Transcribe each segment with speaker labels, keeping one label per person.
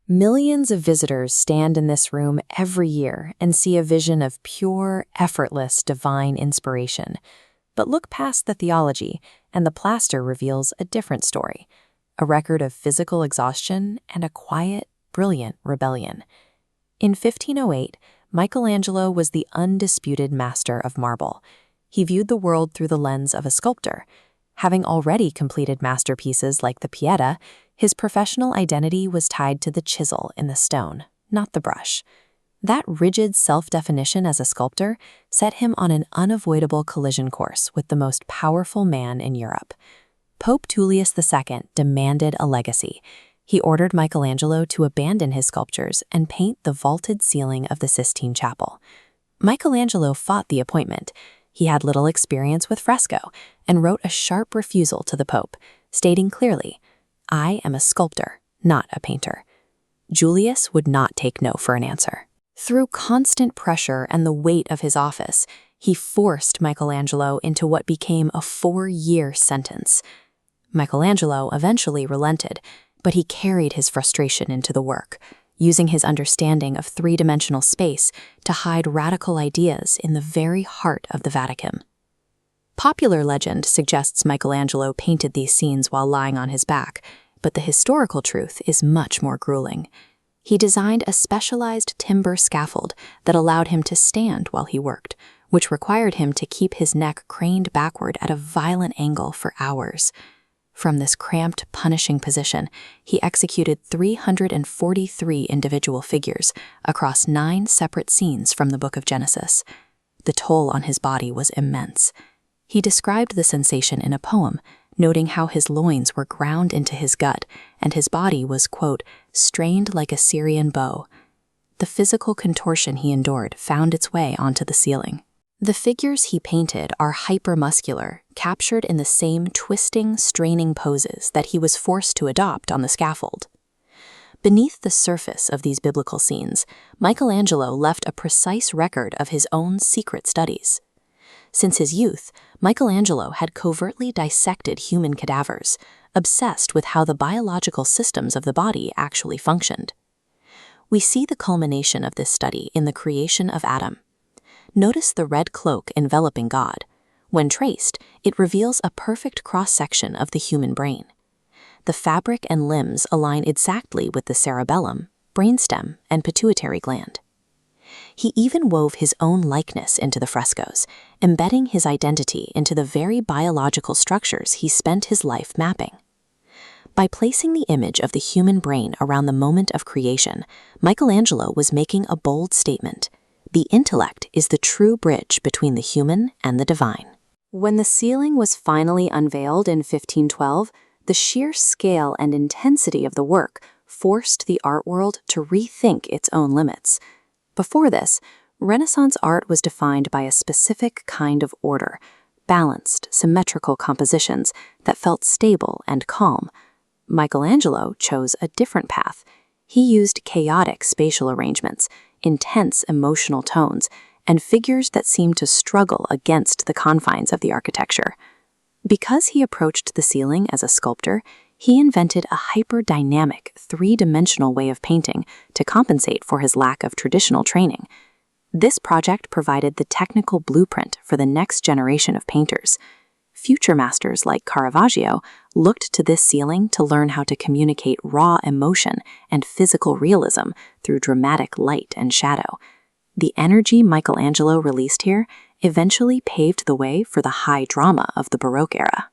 Speaker 1: Millions of visitors stand in this room every year and see a vision of pure, effortless, divine inspiration. But look past the theology, and the plaster reveals a different story, a record of physical exhaustion and a quiet, brilliant rebellion. In 1508, Michelangelo was the undisputed master of marble. He viewed the world through the lens of a sculptor. Having already completed masterpieces like the Pietà, his professional identity was tied to the chisel in the stone, not the brush. That rigid self-definition as a sculptor set him on an unavoidable collision course with the most powerful man in Europe. Pope Julius II demanded a legacy. He ordered Michelangelo to abandon his sculptures and paint the vaulted ceiling of the Sistine Chapel. Michelangelo fought the appointment. He had little experience with fresco and wrote a sharp refusal to the Pope, stating clearly, "I am a sculptor, not a painter." Julius would not take no for an answer. Through constant pressure and the weight of his office, he forced Michelangelo into what became a 4-year sentence. Michelangelo eventually relented, but he carried his frustration into the work, using his understanding of three-dimensional space to hide radical ideas in the very heart of the Vatican. Popular legend suggests Michelangelo painted these scenes while lying on his back, but the historical truth is much more grueling. He designed a specialized timber scaffold that allowed him to stand while he worked, which required him to keep his neck craned backward at a violent angle for hours. From this cramped, punishing position, he executed 343 individual figures across 9 separate scenes from the Book of Genesis. The toll on his body was immense. He described the sensation in a poem, noting how his loins were ground into his gut and his body was, quote, strained like a Syrian bow. The physical contortion he endured found its way onto the ceiling. The figures he painted are hypermuscular, captured in the same twisting, straining poses that he was forced to adopt on the scaffold. Beneath the surface of these biblical scenes, Michelangelo left a precise record of his own secret studies. Since his youth, Michelangelo had covertly dissected human cadavers, obsessed with how the biological systems of the body actually functioned. We see the culmination of this study in the creation of Adam. Notice the red cloak enveloping God. When traced, it reveals a perfect cross-section of the human brain. The fabric and limbs align exactly with the cerebellum, brainstem, and pituitary gland. He even wove his own likeness into the frescoes, embedding his identity into the very biological structures he spent his life mapping. By placing the image of the human brain around the moment of creation, Michelangelo was making a bold statement. The intellect is the true bridge between the human and the divine. When the ceiling was finally unveiled in 1512, the sheer scale and intensity of the work forced the art world to rethink its own limits. Before this, Renaissance art was defined by a specific kind of order, balanced, symmetrical compositions that felt stable and calm. Michelangelo chose a different path. He used chaotic spatial arrangements, intense emotional tones, and figures that seemed to struggle against the confines of the architecture. Because he approached the ceiling as a sculptor, he invented a hyper-dynamic, 3-dimensional way of painting to compensate for his lack of traditional training. This project provided the technical blueprint for the next generation of painters. Future masters like Caravaggio looked to this ceiling to learn how to communicate raw emotion and physical realism through dramatic light and shadow. The energy Michelangelo released here eventually paved the way for the high drama of the Baroque era.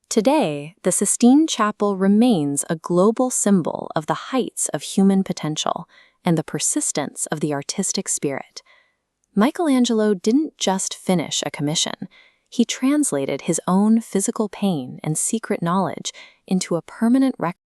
Speaker 1: Today, the Sistine Chapel remains a global symbol of the heights of human potential and the persistence of the artistic spirit. Michelangelo didn't just finish a commission. He translated his own physical pain and secret knowledge into a permanent record